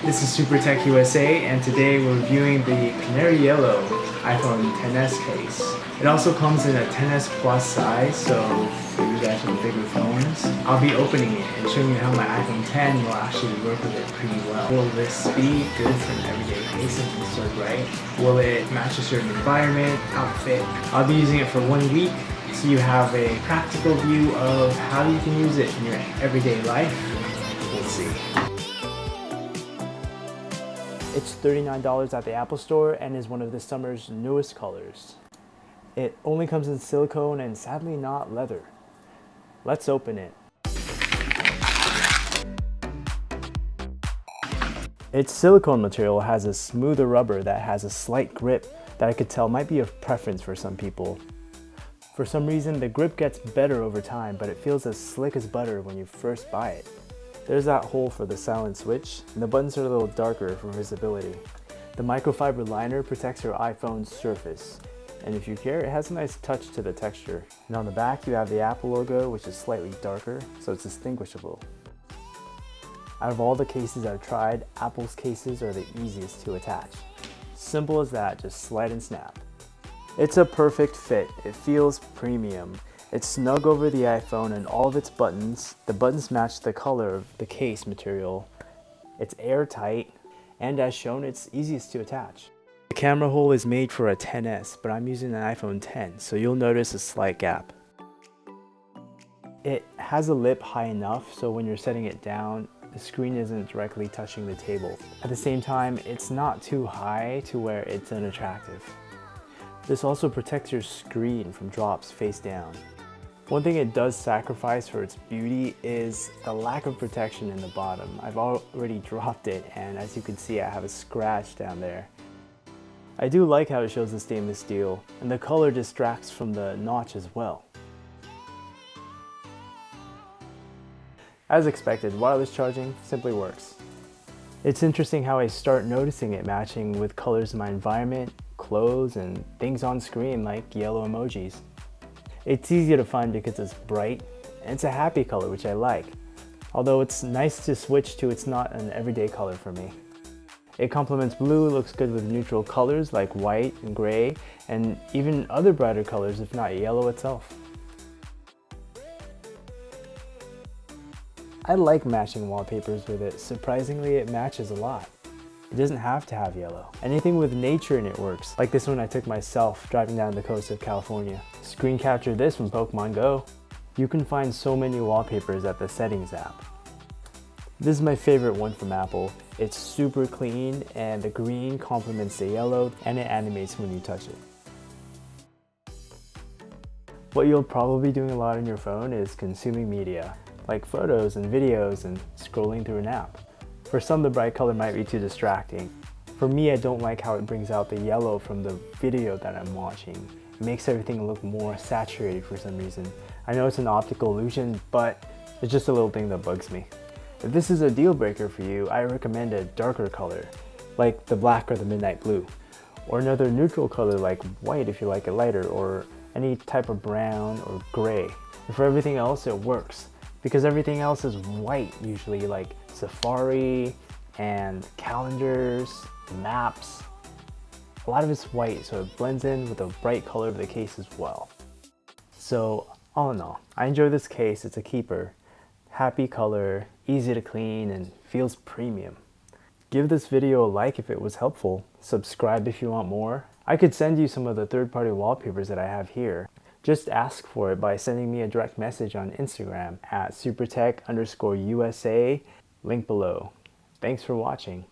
This is Super Tech USA, and today we're reviewing the Canary Yellow iPhone XS case. It also comes in a XS Plus size, so for you guys with bigger phones. I'll be opening it and showing you how my iPhone X will actually work with it pretty well. Will this be good for an everyday case and so bright? Will it match a certain environment, outfit? I'll be using it for 1 week, so you have a practical view of how you can use it in your everyday life. We'll see. It's $39 at the Apple Store and is one of this summer's newest colors. It only comes in silicone and sadly not leather. Let's open it. Its silicone material has a smoother rubber that has a slight grip that I could tell might be a preference for some people. For some reason, the grip gets better over time, but it feels as slick as butter when you first buy it. There's that hole for the silent switch, and the buttons are a little darker for visibility. The microfiber liner protects your iPhone's surface, and if you care, it has a nice touch to the texture. And on the back, you have the Apple logo, which is slightly darker, so it's distinguishable. Out of all the cases I've tried, Apple's cases are the easiest to attach. Simple as that, just slide and snap. It's a perfect fit. It feels premium. It's snug over the iPhone and all of its buttons. The buttons match the color of the case material. It's airtight, and as shown, it's easiest to attach. The camera hole is made for a XS, but I'm using an iPhone X, so you'll notice a slight gap. It has a lip high enough so when you're setting it down, the screen isn't directly touching the table. At the same time, it's not too high to where it's unattractive. This also protects your screen from drops face down. One thing it does sacrifice for its beauty is the lack of protection in the bottom. I've already dropped it, and as you can see, I have a scratch down there. I do like how it shows the stainless steel, and the color distracts from the notch as well. As expected, wireless charging simply works. It's interesting how I start noticing it matching with colors in my environment, clothes, and things on screen like yellow emojis. It's easy to find because it's bright, and it's a happy color, which I like. Although it's nice to switch to, it's not an everyday color for me. It complements blue, looks good with neutral colors like white and gray, and even other brighter colors if not yellow itself. I like matching wallpapers with it. Surprisingly, it matches a lot. It doesn't have to have yellow. Anything with nature in it works, like this one I took myself driving down the coast of California. Screen captured this from Pokemon Go. You can find so many wallpapers at the Settings app. This is my favorite one from Apple. It's super clean, and the green complements the yellow, and it animates when you touch it. What you'll probably be doing a lot on your phone is consuming media, like photos and videos and scrolling through an app. For some, the bright color might be too distracting. For me, I don't like how it brings out the yellow from the video that I'm watching. It makes everything look more saturated for some reason. I know it's an optical illusion, but it's just a little thing that bugs me. If this is a deal breaker for you, I recommend a darker color, like the black or the midnight blue, or another neutral color like white if you like it lighter, or any type of brown or gray. And for everything else, it works, because everything else is white usually, like Safari and calendars, maps. A lot of it's white, so it blends in with the bright color of the case as well. So all in all, I enjoy this case. It's a keeper. Happy color, easy to clean, and feels premium. Give this video a like if it was helpful. Subscribe if you want more. I could send you some of the third-party wallpapers that I have here. Just ask for it by sending me a direct message on Instagram at supertech_USA. Link below. Thanks for watching.